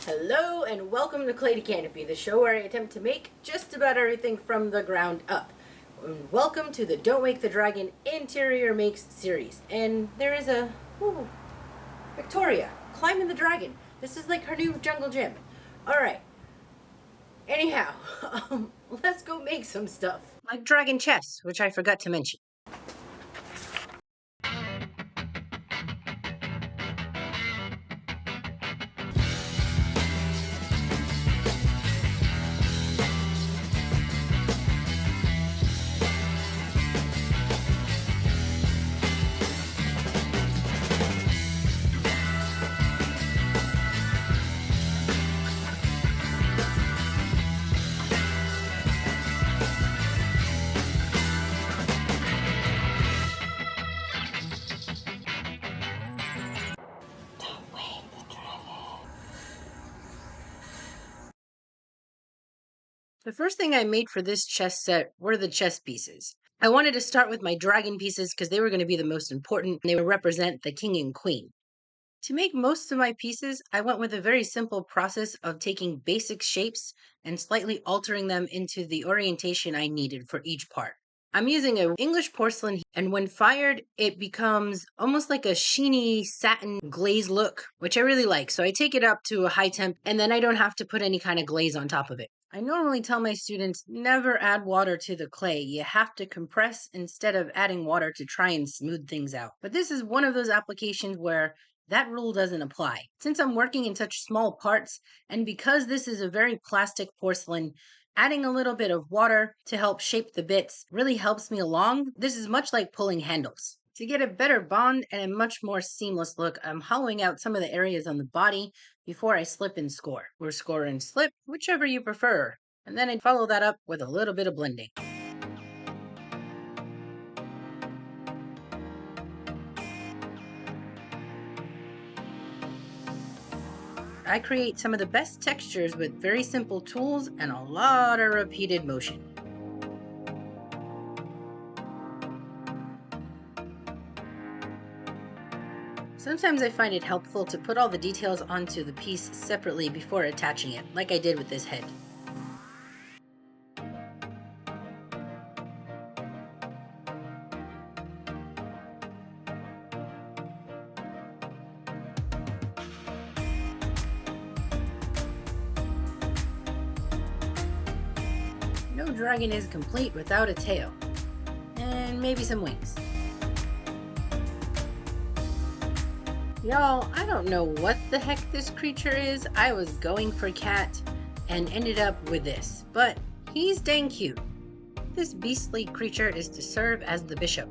Hello and welcome to Clay to Canopy, the show where I attempt to make just about everything from the ground up. And welcome to the Don't Wake the Dragon Interior Makes series. And there is a Victoria climbing the dragon. This is like her new jungle gym. Alright. Anyhow, let's go make some stuff. Like dragon chess, which I forgot to mention. The first thing I made for this chess set were the chess pieces. I wanted to start with my dragon pieces because they were going to be the most important and they would represent the king and queen. To make most of my pieces, I went with a very simple process of taking basic shapes and slightly altering them into the orientation I needed for each part. I'm using an English porcelain, and when fired, it becomes almost like a sheeny satin glaze look, which I really like. So I take it up to a high temp, and then I don't have to put any kind of glaze on top of it. I normally tell my students never add water to the clay. You have to compress instead of adding water to try and smooth things out. But this is one of those applications where that rule doesn't apply. Since I'm working in such small parts, and because this is a very plastic porcelain, adding a little bit of water to help shape the bits really helps me along. This is much like pulling handles. To get a better bond and a much more seamless look, I'm hollowing out some of the areas on the body before I slip and score, or score and slip, whichever you prefer. And then I follow that up with a little bit of blending. I create some of the best textures with very simple tools and a lot of repeated motion. Sometimes I find it helpful to put all the details onto the piece separately before attaching it, like I did with this head. No dragon is complete without a tail. And maybe some wings. Y'all, I don't know what the heck this creature is. I was going for cat and ended up with this, but he's dang cute. This beastly creature is to serve as the bishop.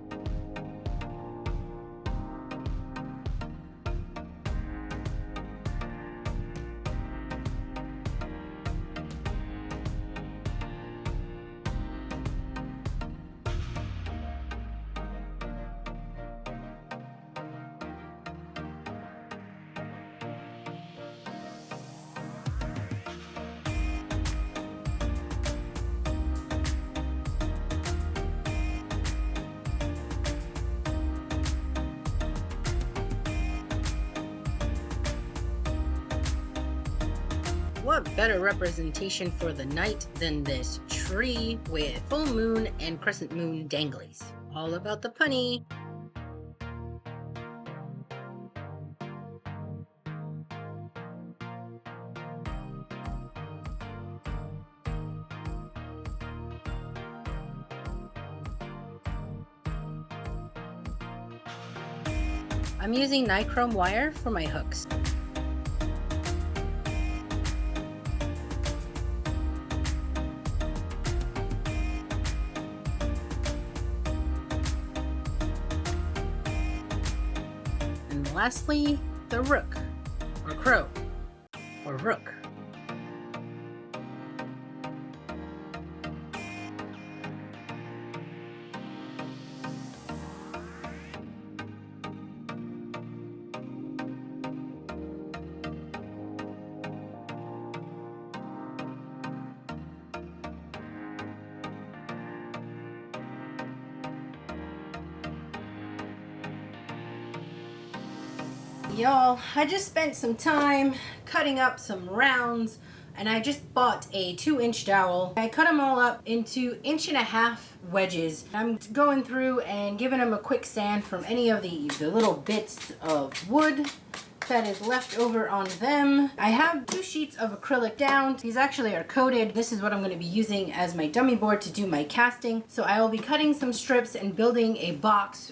What better representation for the night than this tree with full moon and crescent moon danglies? All about the punny. I'm using nichrome wire for my hooks. And lastly, the rook, or crow, or rook. Y'all, I just spent some time cutting up some rounds, and I just bought a 2-inch dowel. I cut them all up into 1.5-inch wedges. I'm going through and giving them a quick sand from any of the little bits of wood that is left over on them. I have 2 sheets of acrylic down. These actually are coated. This is what I'm going to be using as my dummy board to do my casting. So I will be cutting some strips and building a box.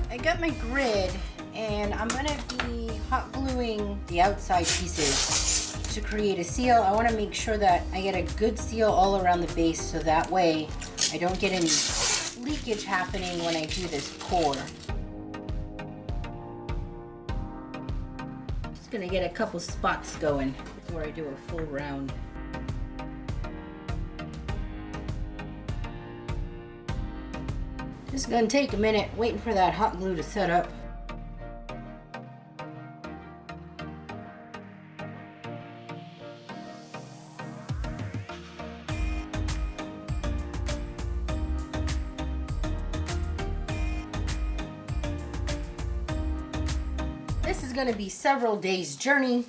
I got my grid, and I'm gonna be hot gluing the outside pieces to create a seal. I want to make sure that I get a good seal all around the base, so that way I don't get any leakage happening when I do this pour. Just gonna get a couple spots going before I do a full round. This is gonna take a minute, waiting for that hot glue to set up. This is gonna be several days' journey,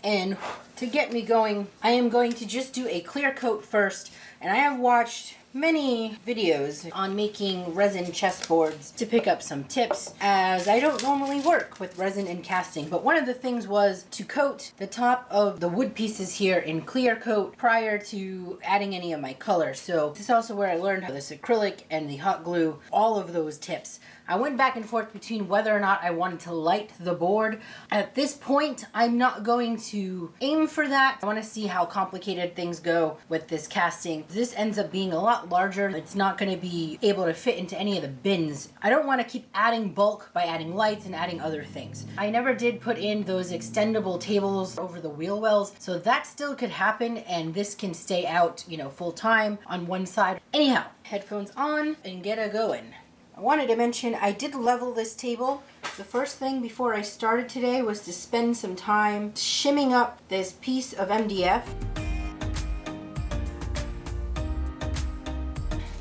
and to get me going, I am going to just do a clear coat first, and I have watched many videos on making resin chessboards to pick up some tips, as I don't normally work with resin and casting. But one of the things was to coat the top of the wood pieces here in clear coat prior to adding any of my color. So this is also where I learned how this acrylic and the hot glue, all of those tips. I went back and forth between whether or not I wanted to light the board. At this point, I'm not going to aim for that. I want to see how complicated things go with this casting. This ends up being a lot larger. It's not going to be able to fit into any of the bins. I don't want to keep adding bulk by adding lights and adding other things. I never did put in those extendable tables over the wheel wells, so that still could happen, and this can stay out, full time on one side. Anyhow, headphones on and get a going. I wanted to mention I did level this table. The first thing before I started today was to spend some time shimming up this piece of MDF.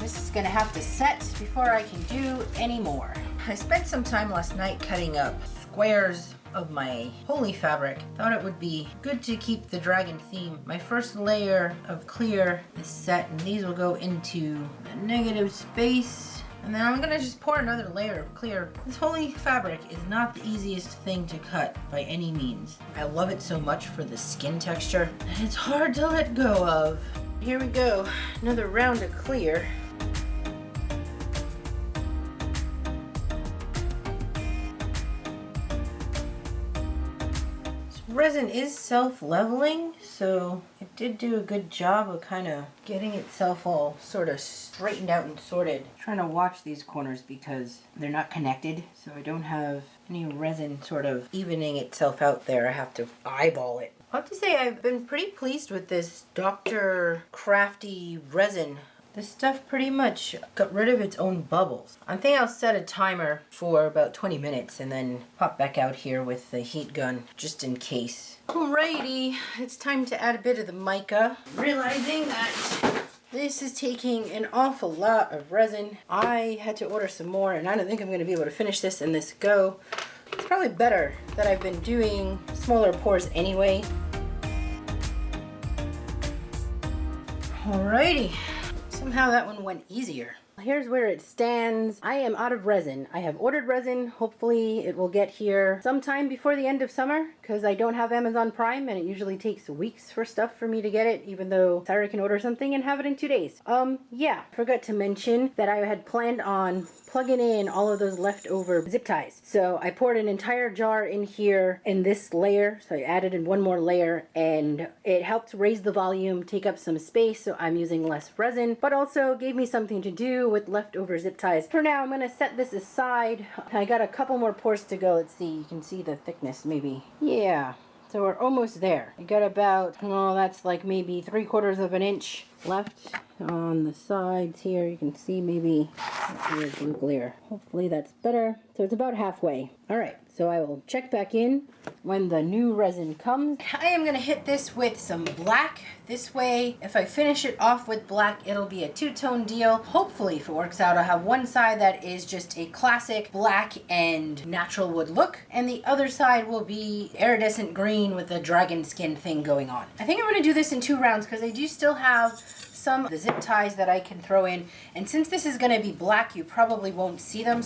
This is gonna have to set before I can do any more. I spent some time last night cutting up squares of my holy fabric. Thought it would be good to keep the dragon theme. My first layer of clear is set, and these will go into the negative space. And then I'm gonna just pour another layer of clear. This holy fabric is not the easiest thing to cut by any means. I love it so much for the skin texture, and it's hard to let go of. Here we go, another round of clear. Resin is self-leveling, so it did do a good job of kind of getting itself all sort of straightened out and sorted. I'm trying to watch these corners because they're not connected, so I don't have any resin sort of evening itself out there. I have to eyeball it. I have to say I've been pretty pleased with this Dr. Crafty resin. This stuff pretty much got rid of its own bubbles. I think I'll set a timer for about 20 minutes and then pop back out here with the heat gun just in case. Alrighty, it's time to add a bit of the mica. Realizing that this is taking an awful lot of resin. I had to order some more, and I don't think I'm going to be able to finish this in this go. It's probably better that I've been doing smaller pours anyway. Alrighty. Somehow that one went easier. Here's where it stands. I am out of resin. I have ordered resin. Hopefully it will get here sometime before the end of summer, because I don't have Amazon Prime and it usually takes weeks for stuff for me to get it, even though Sarah can order something and have it in 2 days. Yeah, forgot to mention that I had planned on plugging in all of those leftover zip ties. So I poured an entire jar in here in this layer. So I added in one more layer, and it helped raise the volume, take up some space, so I'm using less resin, but also gave me something to do with leftover zip ties. For now, I'm gonna set this aside. I got a couple more pours to go. Let's see, you can see the thickness maybe. Yeah, so we're almost there. I got about, well, that's like maybe 3/4 of an inch left, on the sides here. You can see maybe weird blue glare. Hopefully that's better. So it's about halfway. All right, so I will check back in when the new resin comes. I am gonna hit this with some black. This way, if I finish it off with black, it'll be a two-tone deal. Hopefully, if it works out, I'll have one side that is just a classic black and natural wood look, and the other side will be iridescent green with the dragon skin thing going on. I think I'm gonna do this in 2 rounds because I do still have some of the zip ties that I can throw in, and since this is gonna be black, you probably won't see them.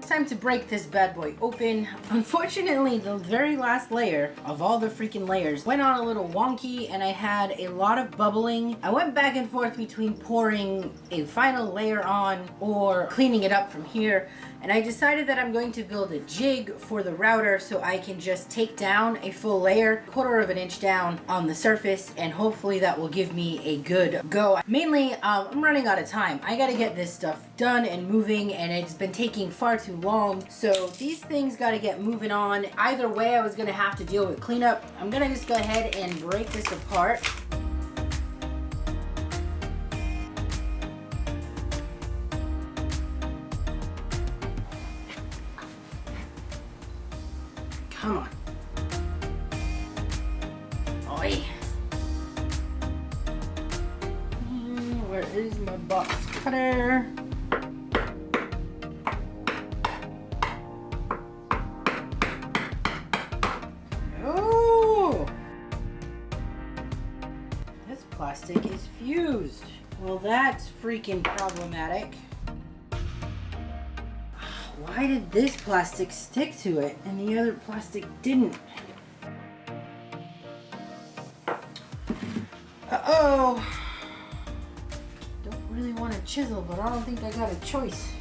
Time to break this bad boy open. Unfortunately, the very last layer of all the freaking layers went on a little wonky and I had a lot of bubbling. I went back and forth between pouring a final layer on or cleaning it up from here, and I decided that I'm going to build a jig for the router so I can just take down a full layer, 1/4 of an inch down on the surface, and hopefully that will give me a good go. Mainly, I'm running out of time. I gotta get this stuff done and moving, and it's been taking far too long. So these things gotta get moving on. Either way, I was gonna have to deal with cleanup. I'm gonna just go ahead and break this apart. Come on. Oi. Where is my box cutter? Oh! This plastic is fused. Well, that's freaking problematic. Why did this plastic stick to it and the other plastic didn't? Uh-oh. Don't really want to chisel, but I don't think I got a choice.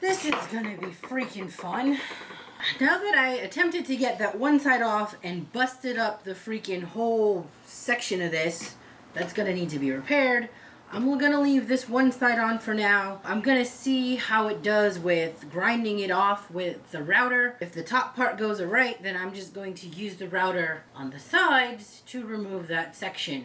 This is gonna be freaking fun. Now that I attempted to get that one side off and busted up the freaking whole section of this, that's gonna need to be repaired. I'm gonna leave this one side on for now. I'm gonna see how it does with grinding it off with the router. If the top part goes alright, then I'm just going to use the router on the sides to remove that section.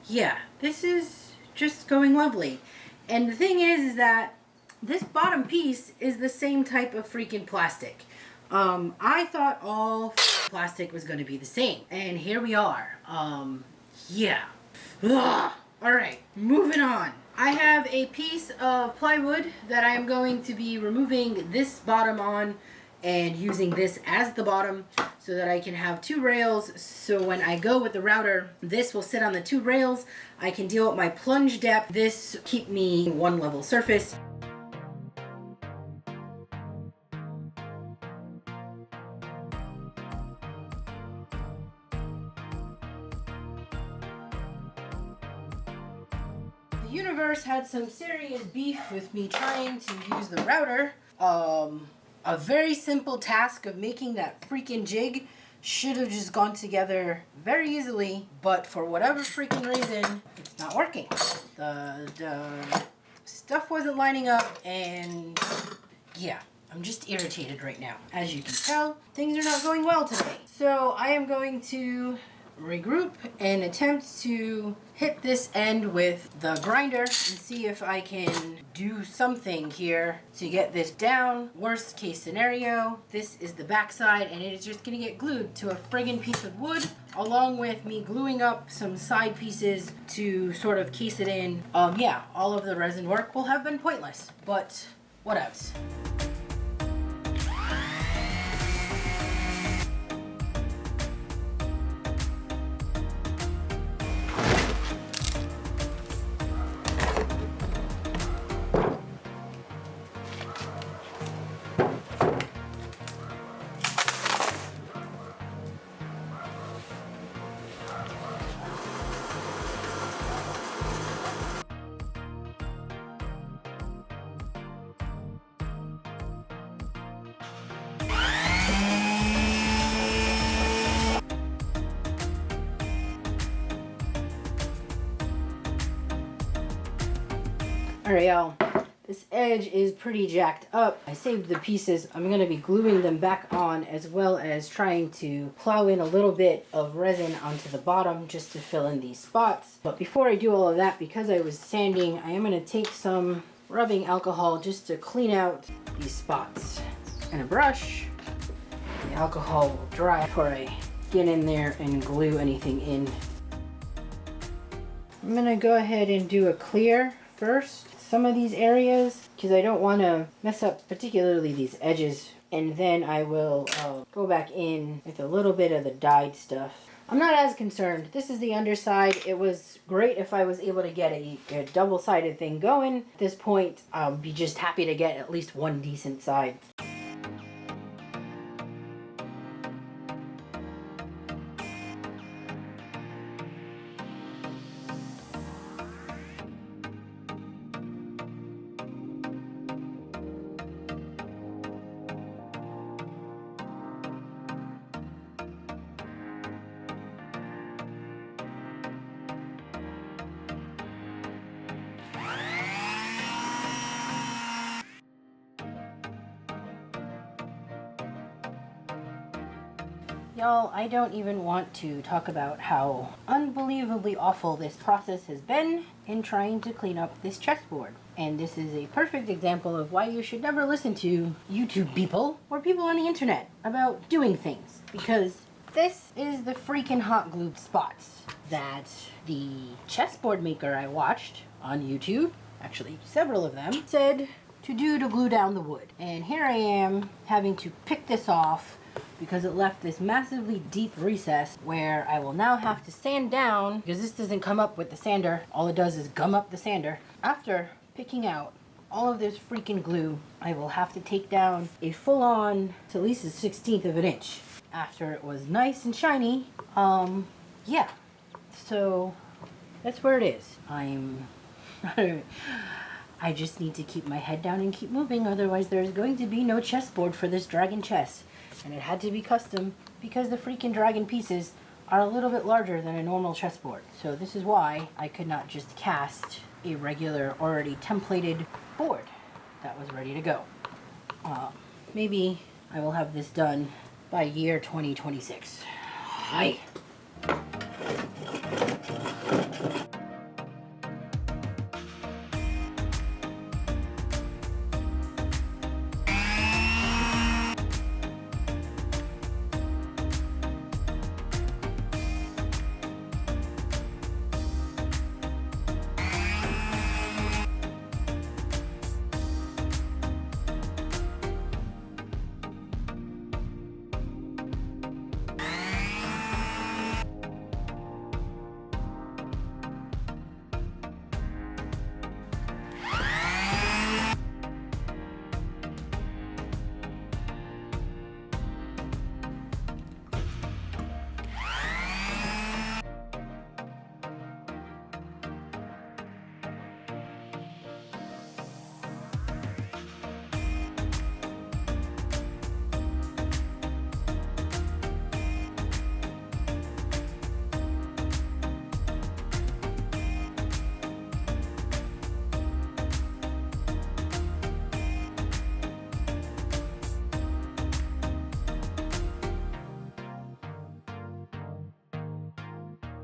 Yeah, this is just going lovely. And the thing is that this bottom piece is the same type of freaking plastic. I thought all plastic was going to be the same. And here we are. Yeah. Ugh. All right, moving on. I have a piece of plywood that I'm going to be removing this bottom on and using this as the bottom so that I can have 2 rails. So when I go with the router, this will sit on the 2 rails. I can deal with my plunge depth. This keep me 1 level surface. The universe had some serious beef with me trying to use the router. A very simple task of making that freaking jig should have just gone together very easily, but for whatever freaking reason, it's not working. The stuff wasn't lining up, and yeah, I'm just irritated right now. As you can tell, things are not going well today. So I am going to regroup and attempt to hit this end with the grinder and see if I can do something here to get this down. Worst case scenario, this is the back side and it is just gonna get glued to a friggin' piece of wood, along with me gluing up some side pieces to sort of case it in. Yeah, all of the resin work will have been pointless, but what else? All right, y'all. This edge is pretty jacked up. I saved the pieces. I'm going to be gluing them back on, as well as trying to plow in a little bit of resin onto the bottom just to fill in these spots. But before I do all of that, because I was sanding, I am going to take some rubbing alcohol just to clean out these spots. And a brush. The alcohol will dry before I get in there and glue anything in. I'm going to go ahead and do a clear first. Some of these areas, because I don't want to mess up particularly these edges, and then I will go back in with a little bit of the dyed stuff. I'm not as concerned. This is the underside. It was great if I was able to get a double-sided thing going. At this point, I'll be just happy to get at least one decent side. Y'all, I don't even want to talk about how unbelievably awful this process has been in trying to clean up this chessboard. And this is a perfect example of why you should never listen to YouTube people or people on the internet about doing things. Because this is the freaking hot glue spots that the chessboard maker I watched on YouTube, actually several of them, said to do to glue down the wood. And here I am having to pick this off because it left this massively deep recess where I will now have to sand down, because this doesn't come up with the sander. All it does is gum up the sander. After picking out all of this freaking glue, I will have to take down a full-on, to at least a 1/16 of an inch. After it was nice and shiny, yeah. So that's where it is. I just need to keep my head down and keep moving, otherwise there's going to be no chessboard for this dragon chess. And it had to be custom because the freaking dragon pieces are a little bit larger than a normal chessboard. So this is why I could not just cast a regular, already templated board that was ready to go. Maybe I will have this done by year 2026. Hi.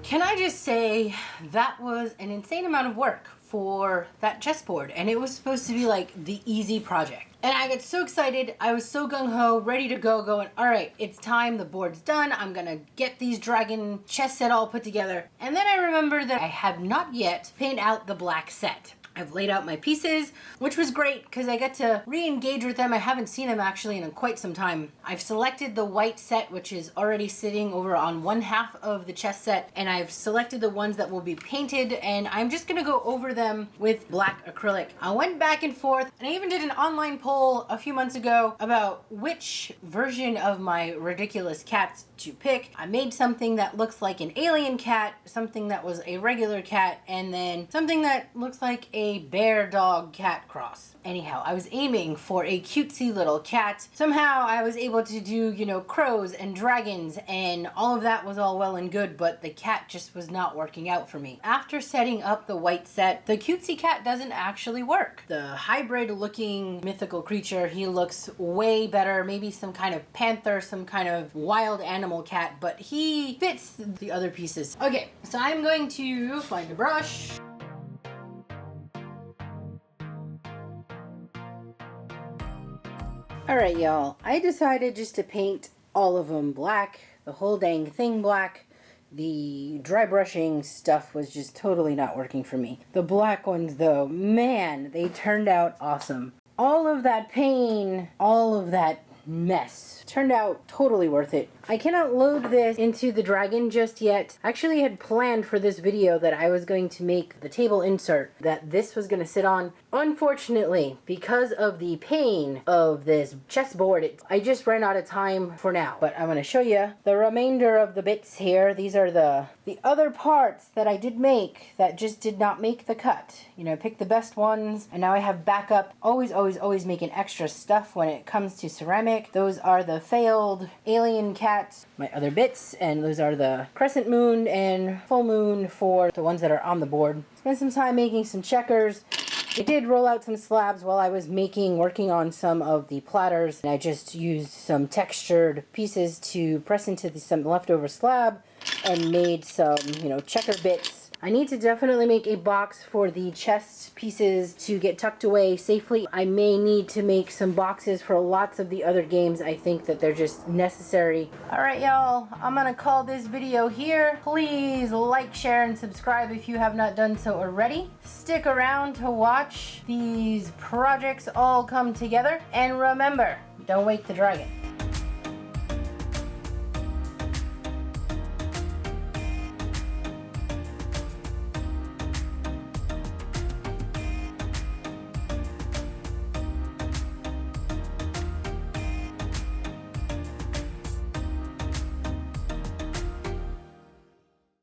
Can I just say that was an insane amount of work for that chessboard, and it was supposed to be like the easy project. And I got so excited, I was so gung-ho, ready to go, going, all right, it's time, the board's done, I'm gonna get these dragon chess set all put together. And then I remembered that I had not yet painted out the black set. I've laid out my pieces, which was great because I got to re-engage with them. I haven't seen them actually in quite some time. I've selected the white set, which is already sitting over on one half of the chess set, and I've selected the ones that will be painted, and I'm just gonna go over them with black acrylic. I went back and forth, and I even did an online poll a few months ago about which version of my ridiculous cats to pick. I made something that looks like an alien cat, something that was a regular cat, and then something that looks like a a bear dog cat cross. Anyhow, I was aiming for a cutesy little cat. Somehow I was able to do, crows and dragons, and all of that was all well and good, but the cat just was not working out for me. After setting up the white set, the cutesy cat doesn't actually work. The hybrid looking mythical creature, he looks way better. Maybe some kind of panther, some kind of wild animal cat, but he fits the other pieces. Okay, so I'm going to find a brush. Alright y'all, I decided just to paint all of them black, the whole dang thing black. The dry brushing stuff was just totally not working for me. The black ones though, man, they turned out awesome. All of that pain, all of that mess turned out totally worth it. I cannot load this into the dragon just yet. I actually had planned for this video that I was going to make the table insert that this was going to sit on. Unfortunately, because of the pain of this chessboard, I just ran out of time for now. But I'm going to show you the remainder of the bits here. These are the other parts that I did make that just did not make the cut. I picked the best ones, and now I have backup. Always making extra stuff when it comes to ceramic. Those are the failed alien cats, my other bits, and those are the crescent moon and full moon for the ones that are on the board. Spent some time making some checkers. I did roll out some slabs while I was working on some of the platters, and I just used some textured pieces to press into some leftover slab and made some, checker bits. I need to definitely make a box for the chest pieces to get tucked away safely. I may need to make some boxes for lots of the other games. I think that they're just necessary. Alright y'all, I'm gonna call this video here. Please like, share, and subscribe if you have not done so already. Stick around to watch these projects all come together. And remember, don't wake the dragon.